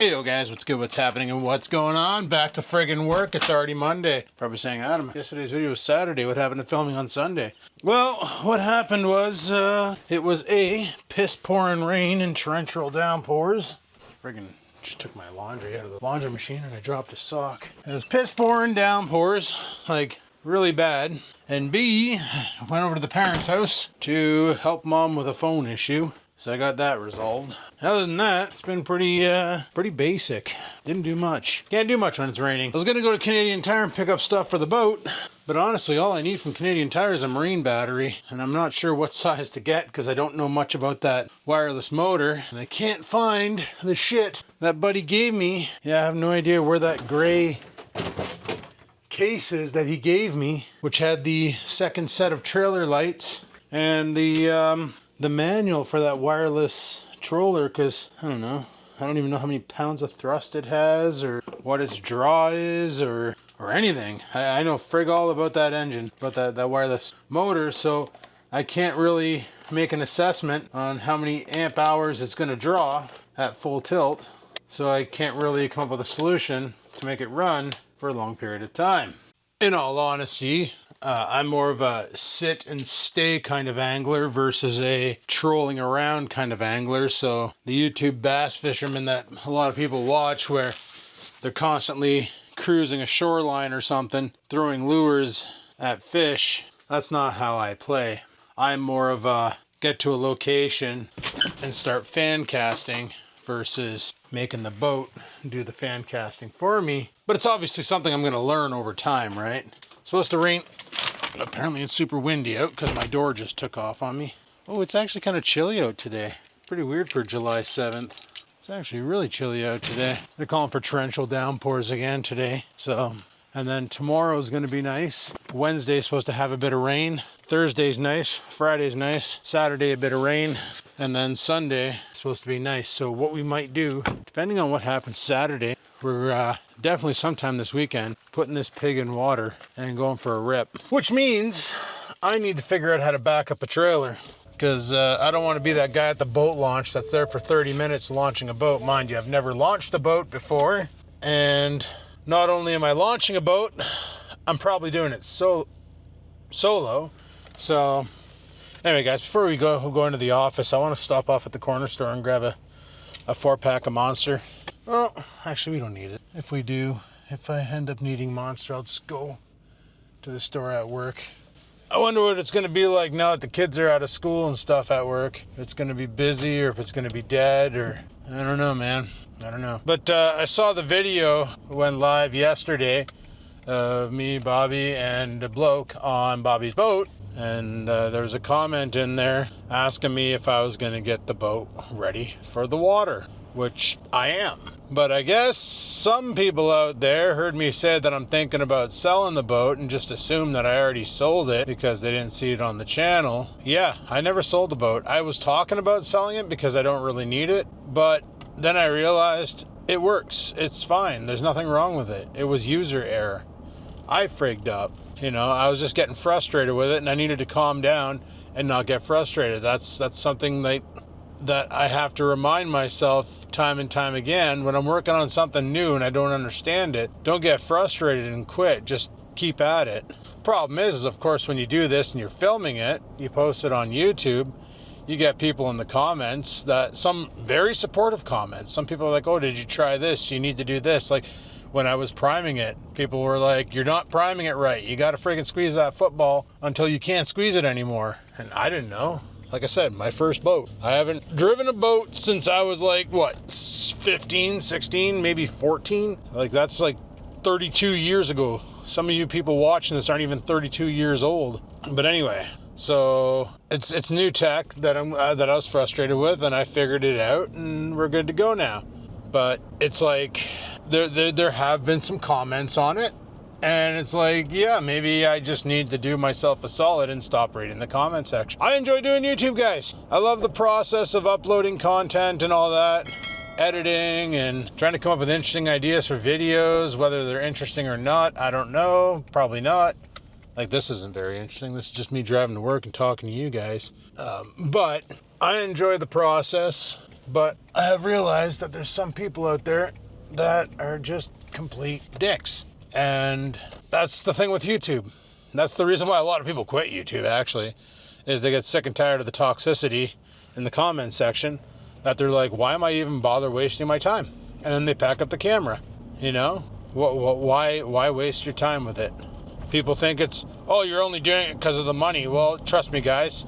Hey yo guys, what's good, what's happening, and what's going on? Back to friggin' work. It's already Monday. Probably saying, Adam, yesterday's video was Saturday. What happened to filming on Sunday? Well, what happened was, it was a piss-pouring rain and torrential downpours. Friggin' just took my laundry out of the laundry machine and I dropped a sock. It was piss-pouring downpours, like really bad. And B, I went over to the parents' house to help mom with a phone issue. So I got that resolved. Other than that, it's been pretty basic. Didn't do much. Can't do much when it's raining. I was gonna go to Canadian Tire and pick up stuff for the boat, but honestly, all I need from Canadian Tire is a marine battery, and I'm not sure what size to get because I don't know much about that wireless motor, and I can't find the shit that buddy gave me. Yeah, I have no idea where that gray case is that he gave me, which had the second set of trailer lights and the manual for that wireless troller, because I don't know. I don't even know how many pounds of thrust it has or what its draw is or anything. I know frig all about that engine, about that wireless motor, so I can't really make an assessment on how many amp hours it's going to draw at full tilt. So I can't really come up with a solution to make it run for a long period of time. In all honesty, I'm more of a sit and stay kind of angler versus a trolling around kind of angler. So the YouTube bass fishermen that a lot of people watch, where they're constantly cruising a shoreline or something, throwing lures at fish, that's not how I play. I'm more of a get to a location and start fan casting versus making the boat do the fan casting for me. But it's obviously something I'm going to learn over time, right? It's supposed to rain. Apparently it's super windy out because my door just took off on me. Oh, it's actually kind of chilly out today. Pretty weird for July 7th. It's actually really chilly out today. They're calling for torrential downpours again today. So, and then tomorrow's going to be nice. Wednesday's supposed to have a bit of rain. Thursday's nice. Friday's nice. Saturday a bit of rain. And then Sunday is supposed to be nice. So what we might do, depending on what happens Saturday, we're definitely sometime this weekend putting this pig in water and going for a rip. Which means I need to figure out how to back up a trailer, because I don't want to be that guy at the boat launch that's there for 30 minutes launching a boat. Mind you, I've never launched a boat before. And not only am I launching a boat, I'm probably doing it solo. So anyway, guys, before we go into the office, I want to stop off at the corner store and grab a 4-pack of Monster. Well, actually, we don't need it. If I end up needing Monster, I'll just go to the store at work. I wonder what it's going to be like now that the kids are out of school and stuff at work. If it's going to be busy or if it's going to be dead, or I don't know, man. I don't know. But I saw the video went live yesterday of me, Bobby, and a bloke on Bobby's boat. And there was a comment in there asking me if I was going to get the boat ready for the water, which I am. But I guess some people out there heard me say that I'm thinking about selling the boat and just assumed that I already sold it because they didn't see it on the channel. Yeah, I never sold the boat. I was talking about selling it because I don't really need it, but then I realized it works. It's fine. There's nothing wrong with it. It was user error. I frigged up. You know, I was just getting frustrated with it, and I needed to calm down and not get frustrated. That's something that I have to remind myself time and time again. When I'm working on something new and I don't understand it, don't get frustrated and quit. Just keep at it. Problem is of course, when you do this and you're filming it, you post it on YouTube, you get people in the comments that some very supportive comments. Some people are like, oh, did you try this? You need to do this. Like, when I was priming it, people were like, you're not priming it right. You got to friggin' squeeze that football until you can't squeeze it anymore. And I didn't know. Like I said, my first boat. I haven't driven a boat since I was like, what, 15, 16, maybe 14? Like, that's like 32 years ago. Some of you people watching this aren't even 32 years old. But anyway, so it's new tech that I was frustrated with, and I figured it out, and we're good to go now. But it's like, there have been some comments on it, and it's like, yeah, maybe I just need to do myself a solid and stop reading the comment section. I enjoy doing YouTube, guys. I love the process of uploading content and all that, editing and trying to come up with interesting ideas for videos. Whether they're interesting or not, I don't know. Probably not. Like, this isn't very interesting. This is just me driving to work and talking to you guys. But I enjoy the process. But I have realized that there's some people out there that are just complete dicks. And that's the thing with YouTube. That's the reason why a lot of people quit YouTube, actually, is they get sick and tired of the toxicity in the comment section, that they're like, why am I even bother wasting my time? And then they pack up the camera, you know? Why waste your time with it? People think it's, oh, you're only doing it because of the money. Well, trust me, guys.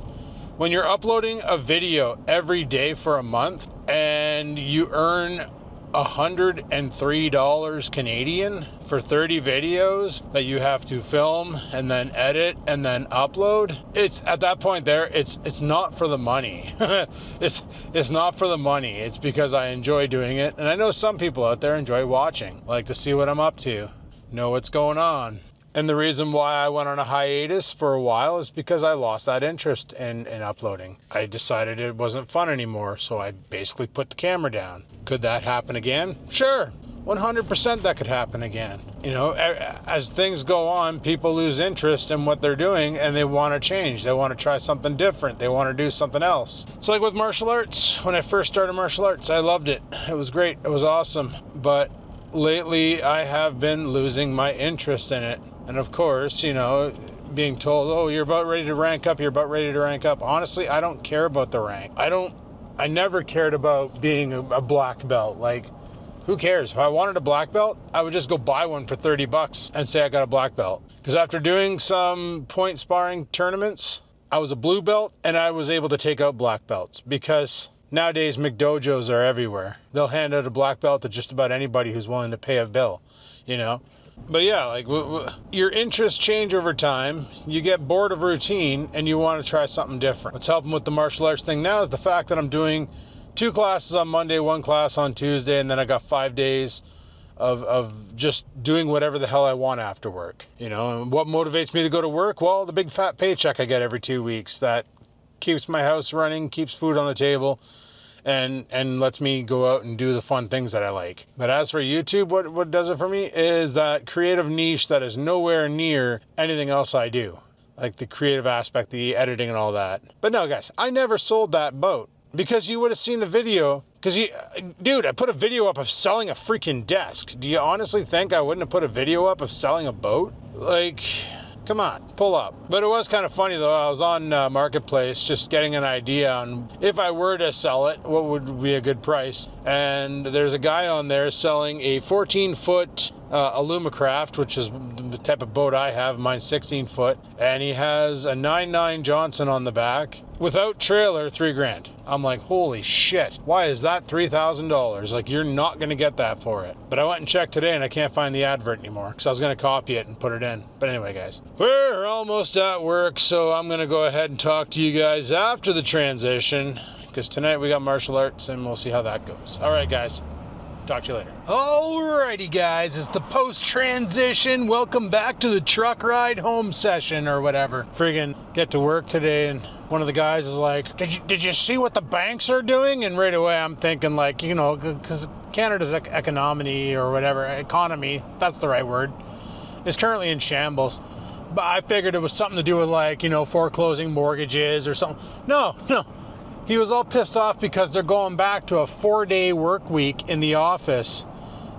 When you're uploading a video every day for a month and you earn $103 Canadian for 30 videos that you have to film and then edit and then upload, it's at that point there, it's not for the money. it's not for the money. It's because I enjoy doing it, and I know some people out there enjoy watching, like to see what I'm up to, know what's going on. And the reason why I went on a hiatus for a while is because I lost that interest in uploading. I decided it wasn't fun anymore, so I basically put the camera down. Could that happen again? Sure. 100% that could happen again. You know, as things go on, people lose interest in what they're doing and they want to change. They want to try something different. They want to do something else. It's like with martial arts. When I first started martial arts, I loved it. It was great. It was awesome. But lately, I have been losing my interest in it. And of course, you know, being told, oh, you're about ready to rank up, Honestly, I don't care about the rank. I never cared about being a black belt. Like, who cares? If I wanted a black belt, I would just go buy one for $30 and say I got a black belt. Because after doing some point sparring tournaments, I was a blue belt and I was able to take out black belts. Because nowadays, McDojos are everywhere. They'll hand out a black belt to just about anybody who's willing to pay a bill, you know? But yeah, like your interests change over time. You get bored of routine and you want to try something different. What's helping with the martial arts thing now is the fact that I'm doing 2 classes on Monday, 1 class on Tuesday, and then I got 5 days of just doing whatever the hell I want after work. You know, and what motivates me to go to work? Well, the big fat paycheck I get every 2 weeks that keeps my house running, keeps food on the table, and lets me go out and do the fun things that I like. But as for YouTube, what does it for me is that creative niche that is nowhere near anything else I do. Like the creative aspect, the editing and all that. But no, guys, I never sold that boat because you would have seen the video. Because dude, I put a video up of selling a freaking desk. Do you honestly think I wouldn't have put a video up of selling a boat? Like, come on, pull up. But it was kind of funny though. I was on Marketplace just getting an idea on if I were to sell it, what would be a good price. And there's a guy on there selling a 14-foot Alumacraft, which is the type of boat I have. Mine's 16 foot. And he has a 9.9 Johnson on the back. Without trailer, $3,000. I'm like, holy shit. Why is that $3,000? Like, you're not going to get that for it. But I went and checked today and I can't find the advert anymore because I was going to copy it and put it in. But anyway, guys, we're almost at work, so I'm going to go ahead and talk to you guys after the transition because tonight we got martial arts and we'll see how that goes. All right, guys. Talk to you later. Alrighty, guys, it's the post-transition. Welcome back to the truck ride home session or whatever. Friggin' get to work today, and one of the guys is like, did you see what the banks are doing? And right away I'm thinking, like, you know, because Canada's economy, that's the right word, is currently in shambles. But I figured it was something to do with, like, you know, foreclosing mortgages or something. No. He was all pissed off because they're going back to a 4-day work week in the office.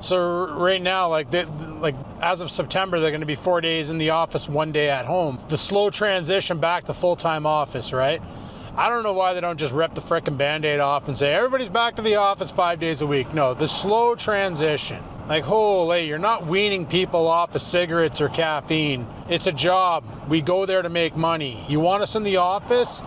So right now, like as of September, they're going to be 4 days in the office, 1 day at home. The slow transition back to full-time office, right? I don't know why they don't just rip the frickin' Band-Aid off and say, everybody's back to the office 5 days a week. No, the slow transition. Like, holy, you're not weaning people off of cigarettes or caffeine. It's a job. We go there to make money. You want us in the office?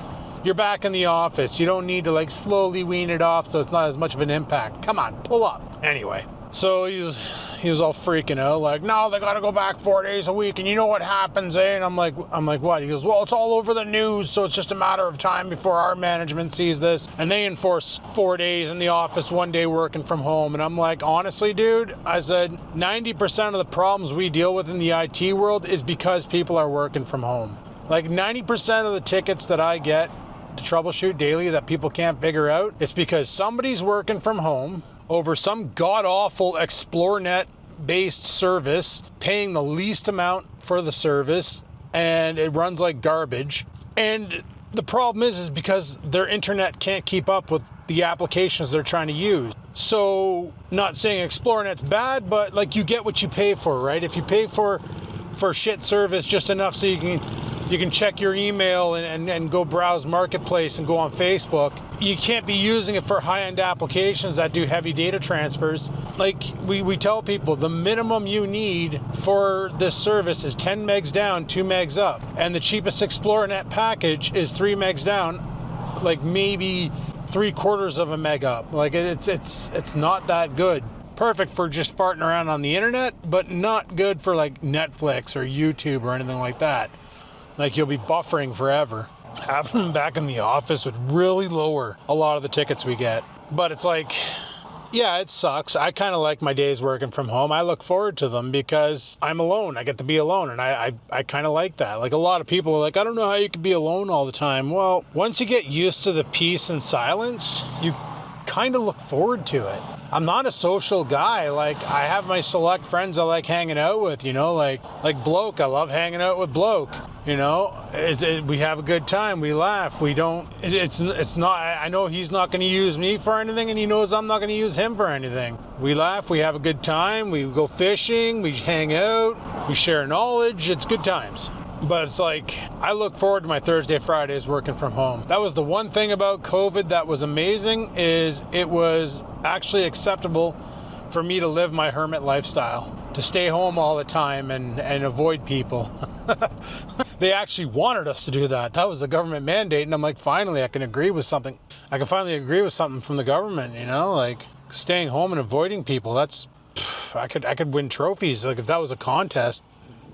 You're back in the office. You don't need to like slowly wean it off so it's not as much of an impact. Come on, pull up. Anyway, so he was all freaking out, like, no, they gotta go back 4 days a week, and you know what happens, eh? And I'm like, what? He goes, well, it's all over the news, so it's just a matter of time before our management sees this, and they enforce 4 days in the office, 1 day working from home. And I'm like, honestly, dude, I said 90% of the problems we deal with in the IT world is because people are working from home. Like 90% of the tickets that I get to troubleshoot daily that people can't figure out, it's because somebody's working from home over some god-awful ExploreNet based service, paying the least amount for the service, and it runs like garbage. And the problem is because their internet can't keep up with the applications they're trying to use. So, not saying ExplorerNet's bad, but like you get what you pay for, right? If you pay for shit service just enough so you can check your email and go browse Marketplace and go on Facebook, you can't be using it for high-end applications that do heavy data transfers. Like we tell people, the minimum you need for this service is 10 megs down, 2 megs up. And the cheapest ExplorerNet package is 3 megs down, like maybe 3/4 of a meg up. Like it's not that good. Perfect for just farting around on the internet, but not good for like Netflix or YouTube or anything like that. Like you'll be buffering forever. Having them back in the office would really lower a lot of the tickets we get. But it's like, yeah, it sucks. I kind of like my days working from home. I look forward to them because I'm alone. I get to be alone, and I kind of like that. Like a lot of people are like, I don't know how you can be alone all the time. Well, once you get used to the peace and silence, you kind of look forward to it. I'm not a social guy. Like I have my select friends I like hanging out with, you know, like Bloke. I love hanging out with Bloke. You know, we have a good time. We laugh. We don't. It's not. I know he's not going to use me for anything, and he knows I'm not going to use him for anything. We laugh. We have a good time. We go fishing. We hang out. We share knowledge. It's good times. But it's like, I look forward to my Thursday, Fridays working from home. That was the one thing about COVID that was amazing, is it was actually acceptable for me to live my hermit lifestyle, to stay home all the time and avoid people. They actually wanted us to do that. That was the government mandate, and I'm like, finally, I can agree with something. I can finally agree with something from the government, you know, like staying home and avoiding people. That's, I could win trophies. Like if that was a contest,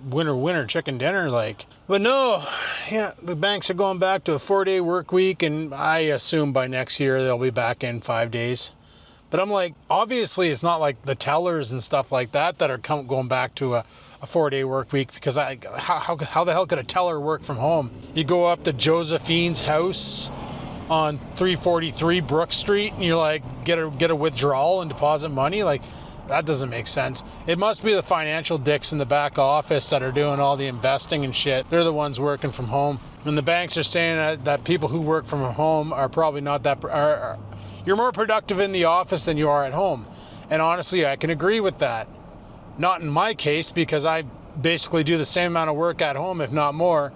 winner chicken dinner, like. But no, yeah, the banks are going back to a 4-day work week, and I assume by next year they'll be back in 5 days. But I'm like, obviously it's not like the tellers and stuff like that are going back to a 4-day work week, because how the hell could a teller work from home? You go up to Josephine's house on 343 Brook Street and you like get a withdrawal and deposit money, like. That doesn't make sense. It must be the financial dicks in the back office that are doing all the investing and shit. They're the ones working from home. And the banks are saying that people who work from home are probably not that... you're more productive in the office than you are at home. And honestly, I can agree with that. Not in my case, because I basically do the same amount of work at home, if not more,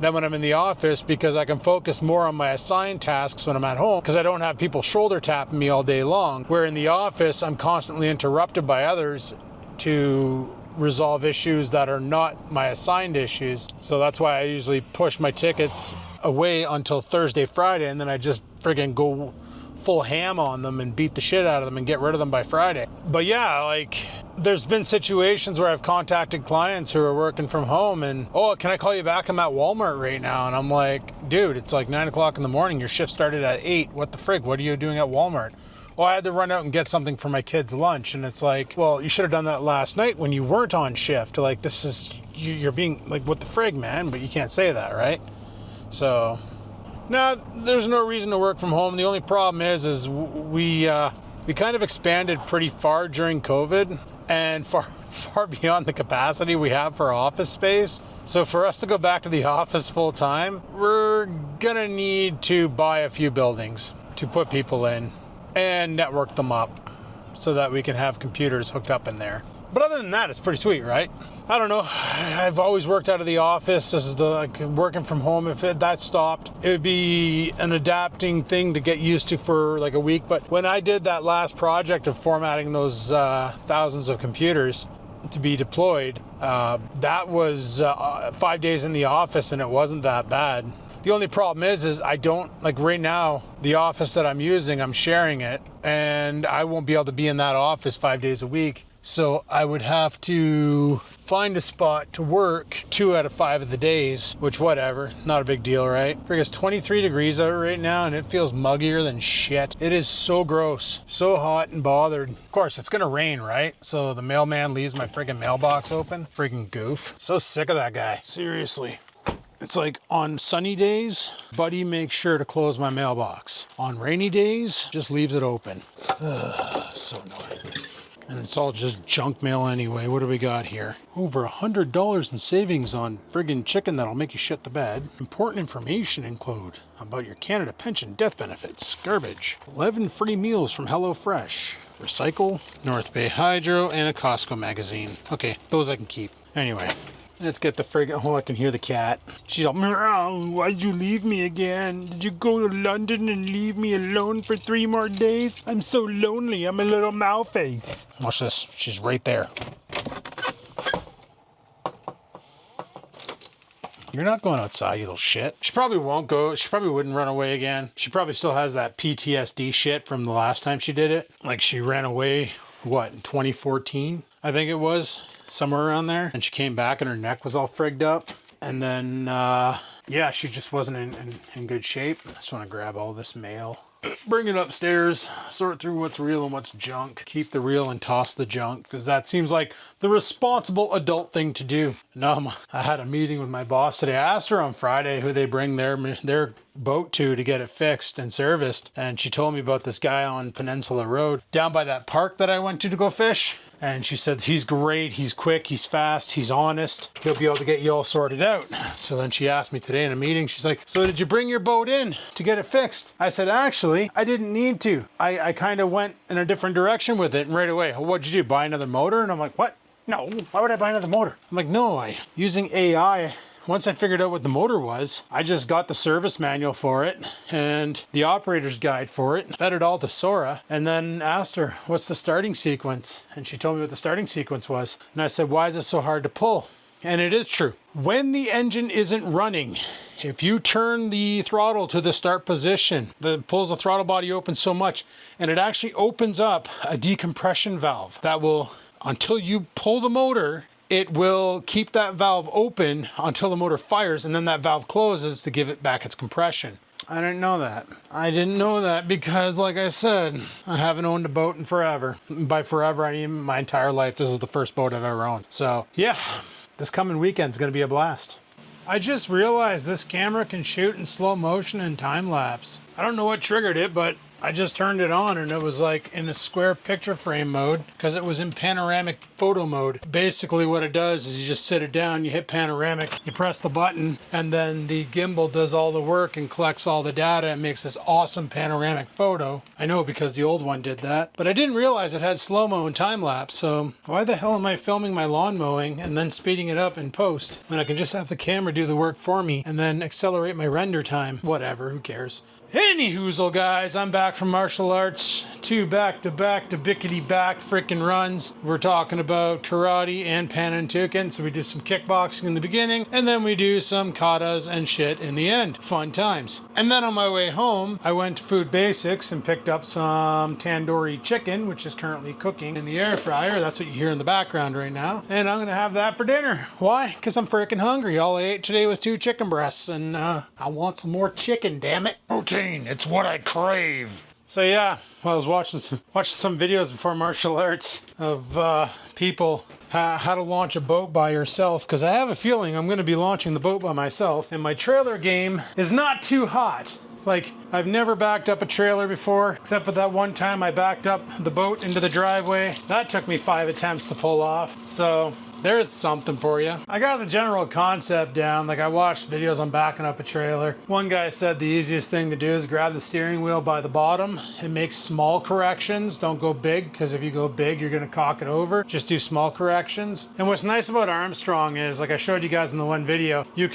than when I'm in the office, because I can focus more on my assigned tasks when I'm at home, because I don't have people shoulder tapping me all day long. Where in the office, I'm constantly interrupted by others to resolve issues that are not my assigned issues. So that's why I usually push my tickets away until Thursday, Friday, and then I just friggin' go full ham on them and beat the shit out of them and get rid of them by Friday. But yeah, like there's been situations where I've contacted clients who are working from home and, oh, can I call you back? I'm at Walmart right now. And I'm like, dude, it's like 9 o'clock in the morning. Your shift started at 8. What the frig? What are you doing at Walmart? Oh, I had to run out and get something for my kids' lunch. And it's like, well, you should have done that last night when you weren't on shift. Like, this is, you're being like, what the frig, man? But you can't say that, right? So... no, there's no reason to work from home. The only problem is we kind of expanded pretty far during COVID, and far beyond the capacity we have for office space. So for us to go back to the office full time, we're gonna need to buy a few buildings to put people in and network them up so that we can have computers hooked up in there. But other than that, it's pretty sweet, right? I don't know. I've always worked out of the office. This is working from home. If that stopped, it would be an adapting thing to get used to for like a week. But when I did that last project of formatting those thousands of computers to be deployed, that was 5 days in the office, and it wasn't that bad. The only problem is I don't, like right now, the office that I'm using, I'm sharing it, and I won't be able to be in that office 5 days a week. So I would have to find a spot to work 2 out of 5 of the days, which whatever, not a big deal, right? It's 23 degrees out right now and it feels muggier than shit. It is so gross, so hot and bothered. Of course, it's gonna rain, right? So the mailman leaves my friggin' mailbox open. Friggin' goof. So sick of that guy, seriously. It's like on sunny days, Buddy makes sure to close my mailbox. On rainy days, just leaves it open. Ugh, so annoying. And it's all just junk mail anyway. What do we got here? Over $100 in savings on friggin' chicken that'll make you shit the bed. Important information include about your Canada pension death benefits. Garbage. 11 free meals from HelloFresh. Recycle, North Bay Hydro, and a Costco magazine. Okay, those I can keep. Anyway, let's get the friggin'... Oh, I can hear the cat. She's all, meow, why'd you leave me again? Did you go to London and leave me alone for 3 more days? I'm so lonely, I'm a little malface. Watch this, she's right there. You're not going outside, you little shit. She probably won't go. She probably wouldn't run away again. She probably still has that PTSD shit from the last time she did it. Like she ran away, what, in 2014? I think it was. Somewhere around there. And she came back and her neck was all frigged up. And then, yeah, she just wasn't in good shape. I just want to grab all this mail. Bring it upstairs, sort through what's real and what's junk. Keep the real and toss the junk, because that seems like the responsible adult thing to do. No, I had a meeting with my boss today. I asked her on Friday who they bring their boat to get it fixed and serviced. And she told me about this guy on Peninsula Road down by that park that I went to go fish. And she said, he's great, he's quick, he's fast, he's honest. He'll be able to get you all sorted out. So then she asked me today in a meeting, she's like, so did you bring your boat in to get it fixed? I said, actually, I didn't need to. I kind of went in a different direction with it. And right away, what'd you do, buy another motor? And I'm like, what? No, why would I buy another motor? I'm like, no, using AI, once I figured out what the motor was, I just got the service manual for it and the operator's guide for it, fed it all to Sora, and then asked her, what's the starting sequence? And she told me what the starting sequence was. And I said, why is it so hard to pull? And it is true. When the engine isn't running, if you turn the throttle to the start position, that pulls the throttle body open so much, and it actually opens up a decompression valve that will, until you pull the motor, it will keep that valve open until the motor fires, and then that valve closes to give it back its compression. I didn't know that. I didn't know that because, like I said, I haven't owned a boat in forever. By forever, I mean my entire life. This is the first boat I've ever owned. So, yeah, this coming weekend's going to be a blast. I just realized this camera can shoot in slow motion and time lapse. I don't know what triggered it, but I just turned it on and it was like in a square picture frame mode because it was in panoramic photo mode. Basically what it does is you just sit it down, you hit panoramic, you press the button, and then the gimbal does all the work and collects all the data and makes this awesome panoramic photo. I know because the old one did that, but I didn't realize it had slow-mo and time-lapse, so why the hell am I filming my lawn mowing and then speeding it up in post when I can just have the camera do the work for me and then accelerate my render time? Whatever, who cares? Anyhoozle, guys, I'm back from martial arts. 2 back-to-back to bickety-back frickin' runs. We're talking about karate and Panantukan, so we do some kickboxing in the beginning, and then we do some katas and shit in the end. Fun times. And then on my way home, I went to Food Basics and picked up some tandoori chicken, which is currently cooking in the air fryer. That's what you hear in the background right now. And I'm gonna have that for dinner. Why? Because I'm frickin' hungry. All I ate today was 2 chicken breasts, and I want some more chicken, damn it. Protein, it's what I crave. So yeah, I was watching some videos before martial arts of people how to launch a boat by yourself, because I have a feeling I'm going to be launching the boat by myself, and my trailer game is not too hot. Like, I've never backed up a trailer before, except for that one time I backed up the boat into the driveway. That took me 5 attempts to pull off, so there's something for you. I got the general concept down. Like, I watched videos on backing up a trailer. One guy said the easiest thing to do is grab the steering wheel by the bottom and make small corrections. Don't go big, because if you go big, you're going to cock it over. Just do small corrections. And what's nice about Armstrong is, like I showed you guys in the one video, you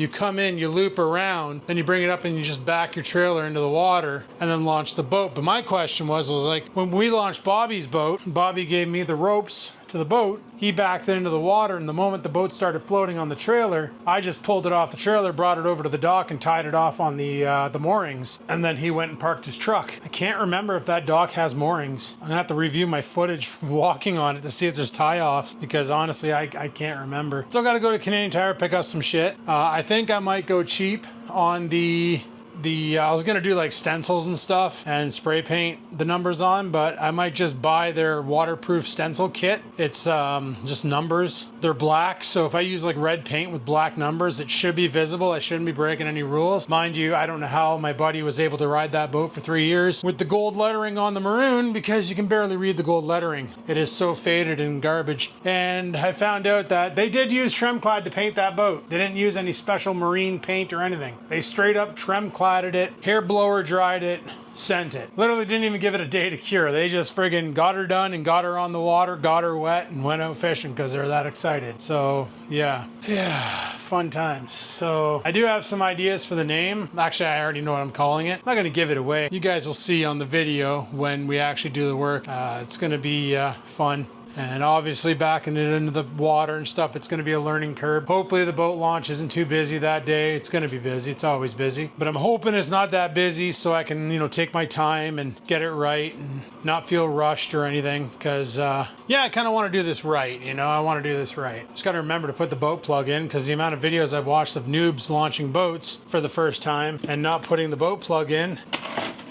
come in, you loop around, then you bring it up and you just back your trailer into the water and then launch the boat. But my question was like, when we launched Bobby's boat, Bobby gave me the ropes to the boat. He backed it into the water, and the moment the boat started floating on the trailer, I just pulled it off the trailer, brought it over to the dock, and tied it off on the moorings. And then he went and parked his truck. I can't remember if that dock has moorings. I'm gonna have to review my footage from walking on it to see if there's tie-offs, because honestly, I can't remember. Still gotta go to Canadian Tire, pick up some shit. I think I might go cheap on the I was gonna do like stencils and stuff and spray paint the numbers on, but I might just buy their waterproof stencil kit. It's just numbers. They're black, so if I use like red paint with black numbers, it should be visible. I shouldn't be breaking any rules. Mind you, I don't know how my buddy was able to ride that boat for 3 years with the gold lettering on the maroon, because you can barely read the gold lettering. It is so faded and garbage. And I found out that they did use Tremclad to paint that boat. They didn't use any special marine paint or anything. They straight up Tremcladded it, hair blower dried it, sent it. Literally didn't even give it a day to cure. They just friggin' got her done and got her on the water, got her wet, and went out fishing because they're that excited. So yeah, fun times. So I do have some ideas for the name. Actually, I already know what I'm calling it. I'm not gonna give it away. You guys will see on the video when we actually do the work. It's gonna be fun. And obviously backing it into the water and stuff, it's going to be a learning curve. Hopefully the boat launch isn't too busy that day. It's going to be busy. It's always busy. But I'm hoping it's not that busy so I can, take my time and get it right and not feel rushed or anything. Because, I kind of want to do this right. I want to do this right. Just got to remember to put the boat plug in, because the amount of videos I've watched of noobs launching boats for the first time and not putting the boat plug in,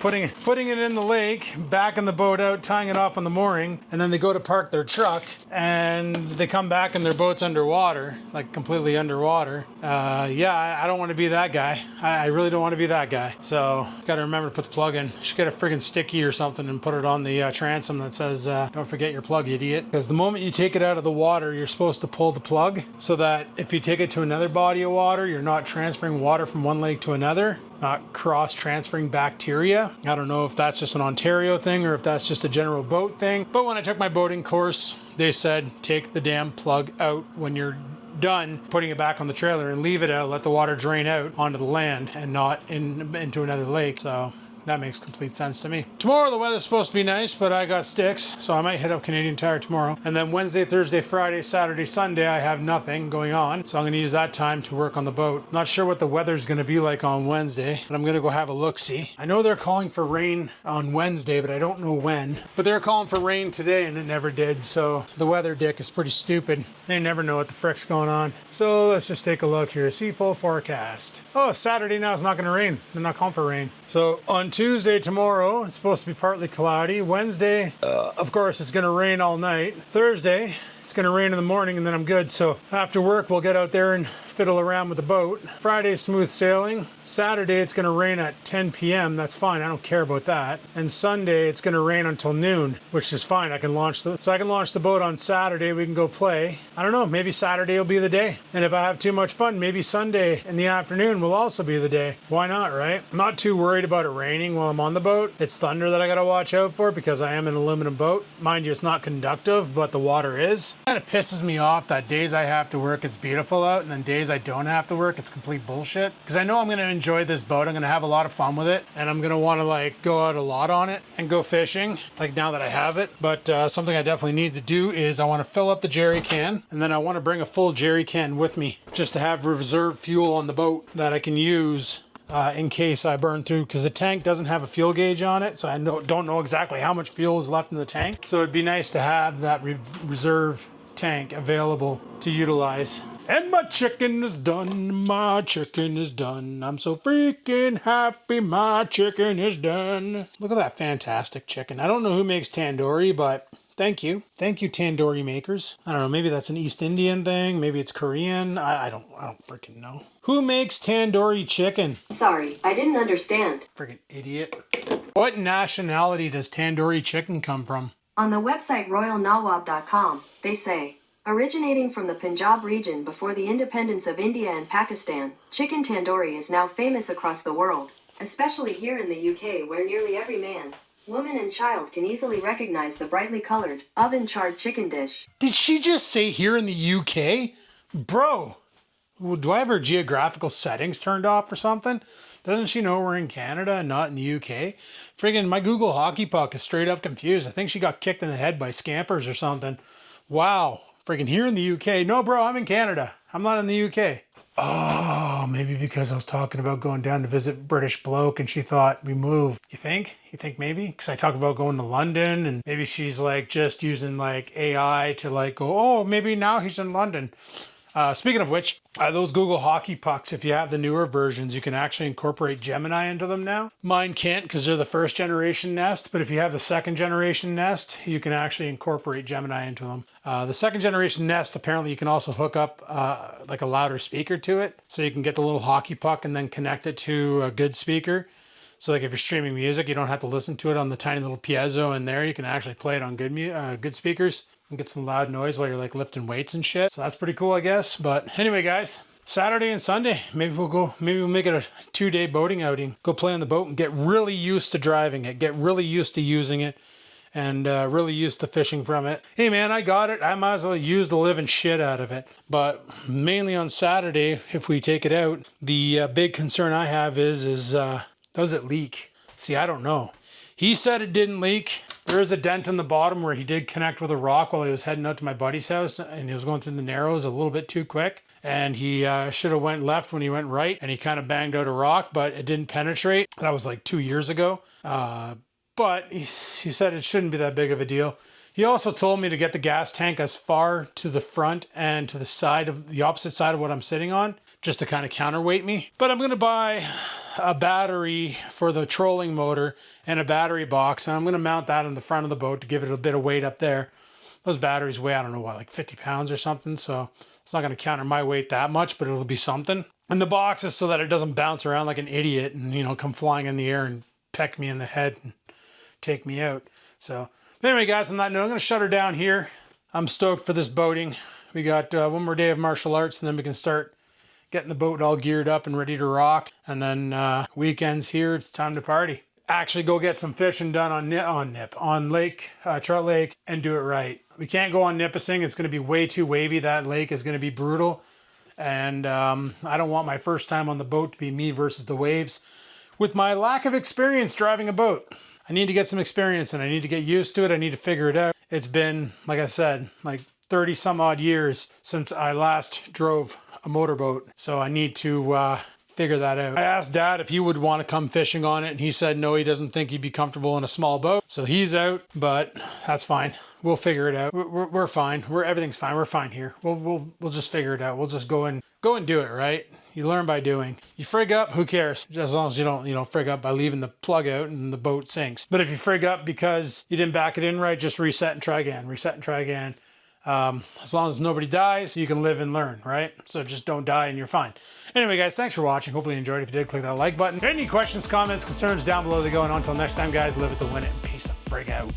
putting it in the lake, backing the boat out, tying it off on the mooring, and then they go to park their truck and they come back and their boat's underwater, like completely underwater. I don't want to be that guy. I really don't want to be that guy. So gotta remember to put the plug in. Should get a friggin' sticky or something and put it on the transom that says, don't forget your plug, idiot. Because the moment you take it out of the water, you're supposed to pull the plug so that if you take it to another body of water, you're not transferring water from one lake to another, not cross-transferring bacteria. I don't know if that's just an Ontario thing or if that's just a general boat thing. But when I took my boating course, they said, take the damn plug out when you're done putting it back on the trailer and leave it out, let the water drain out onto the land and not into another lake. So that makes complete sense to me. Tomorrow the weather's supposed to be nice, but I got sticks, so I might hit up Canadian Tire tomorrow. And then Wednesday, Thursday, Friday, Saturday, Sunday, I have nothing going on, so I'm going to use that time to work on the boat. Not sure what the weather's going to be like on Wednesday, but I'm going to go have a look-see. I know they're calling for rain on Wednesday, but I don't know when. But they're calling for rain today, and it never did, so the weather dick is pretty stupid. They never know what the frick's going on. So let's just take a look here. See full forecast. Oh, Saturday now it's not going to rain. They're not calling for rain. So on Tuesday, tomorrow, it's supposed to be partly cloudy. Wednesday, of course, it's going to rain all night. Thursday, it's going to rain in the morning, and then I'm good. So after work, we'll get out there and fiddle around with the boat. Friday, smooth sailing. Saturday, it's going to rain at 10 p.m. That's fine. I don't care about that. And Sunday, it's going to rain until noon, which is fine. I can launch the boat on Saturday. We can go play. I don't know. Maybe Saturday will be the day. And if I have too much fun, maybe Sunday in the afternoon will also be the day. Why not, right? I'm not too worried about it raining while I'm on the boat. It's thunder that I got to watch out for because I am an aluminum boat. Mind you, it's not conductive, but the water is. It kind of pisses me off that days I have to work, it's beautiful out, and then days I don't have to work, it's complete bullshit. Because I know I'm going to enjoy this boat. I'm going to have a lot of fun with it, and I'm going to want to go out a lot on it and go fishing, now that I have it. But something I definitely need to do is I want to fill up the jerry can, and then I want to bring a full jerry can with me just to have reserve fuel on the boat that I can use in case I burn through, because the tank doesn't have a fuel gauge on it, so I don't know exactly how much fuel is left in the tank. So it'd be nice to have that reserve tank available to utilize. And my chicken is done, my chicken is done. I'm so freaking happy, my chicken is done. Look at that fantastic chicken. I don't know who makes tandoori, but thank you. Thank you, tandoori makers. I don't know, maybe that's an East Indian thing, maybe it's Korean. I don't freaking know. Who makes tandoori chicken? Sorry, I didn't understand. Freaking idiot. What nationality does tandoori chicken come from? On the website royalnawab.com, they say, originating from the Punjab region before the independence of India and Pakistan, chicken tandoori is now famous across the world, especially here in the UK, where nearly every man, woman and child can easily recognize the brightly colored, oven-charred chicken dish. Did she just say here in the UK? Bro, do I have her geographical settings turned off or something? Doesn't she know we're in Canada and not in the UK? Friggin' my Google Hockey Puck is straight up confused. I think she got kicked in the head by scampers or something. Wow. Friggin' here in the UK. No, bro, I'm in Canada. I'm not in the UK. Oh, maybe because I was talking about going down to visit British bloke and she thought we moved. You think? You think maybe? Because I talk about going to London and maybe she's just using AI to go, oh, maybe now he's in London. Speaking of which, those Google Hockey Pucks, if you have the newer versions, you can actually incorporate Gemini into them now. Mine can't because they're the first generation Nest, but if you have the second generation Nest, you can actually incorporate Gemini into them. The second generation Nest, apparently you can also hook up like a louder speaker to it, so you can get the little hockey puck and then connect it to a good speaker. So like if you're streaming music, you don't have to listen to it on the tiny little piezo in there. You can actually play it on good speakers and get some loud noise while you're like lifting weights and shit. So that's pretty cool, I guess. But anyway, guys, Saturday and Sunday, maybe we'll make it a 2-day boating outing. Go play on the boat and get really used to driving it. Get really used to using it. And really used to fishing from it. Hey man, I got it. I might as well use the living shit out of it. But mainly on Saturday, if we take it out, the big concern I have is does it leak? See, I don't know. He said it didn't leak. There is a dent in the bottom where he did connect with a rock while he was heading out to my buddy's house, and he was going through the Narrows a little bit too quick. And he should have went left when he went right, and he kind of banged out a rock, but it didn't penetrate. That was like 2 years ago. But he said it shouldn't be that big of a deal. He also told me to get the gas tank as far to the front and to the side of the opposite side of what I'm sitting on, just to kind of counterweight me. But I'm going to buy a battery for the trolling motor and a battery box, and I'm going to mount that on the front of the boat to give it a bit of weight up there. Those batteries weigh, I don't know what, like 50 pounds or something, so it's not going to counter my weight that much, but it'll be something. And the box is so that it doesn't bounce around like an idiot and, you know, come flying in the air and peck me in the head and take me out. So anyway, guys, on that note, I'm going to shut her down here. I'm stoked for this boating. We got one more day of martial arts, and then we can start getting the boat all geared up and ready to rock. And then weekends here, it's time to party. Actually go get some fishing done on Lake, Trout Lake, and do it right. We can't go on Nipissing. It's going to be way too wavy. That lake is going to be brutal. And I don't want my first time on the boat to be me versus the waves. With my lack of experience driving a boat, I need to get some experience and I need to get used to it. I need to figure it out. It's been, like I said, like 30 some odd years since I last drove a motorboat. So I need to figure that out. I asked Dad if he would want to come fishing on it, and he said no, he doesn't think he'd be comfortable in a small boat. So he's out, but that's fine. We'll figure it out. We're fine. Everything's fine. We're fine here. We'll just figure it out. We'll just go and do it, right? You learn by doing. You frig up, who cares? As long as you don't, frig up by leaving the plug out and the boat sinks. But if you frig up because you didn't back it in right, just reset and try again. Reset and try again. As long as nobody dies, you can live and learn, right? So just don't die and you're fine. Anyway, guys, thanks for watching. Hopefully you enjoyed. If you did, click that like button. Any questions, comments, concerns down below they go. And until next time, guys, live it to win it. Peace the frig out.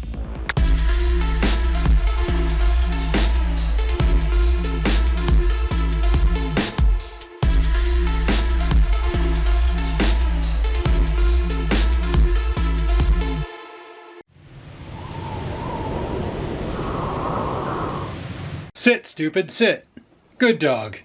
Sit, stupid, sit. Good dog.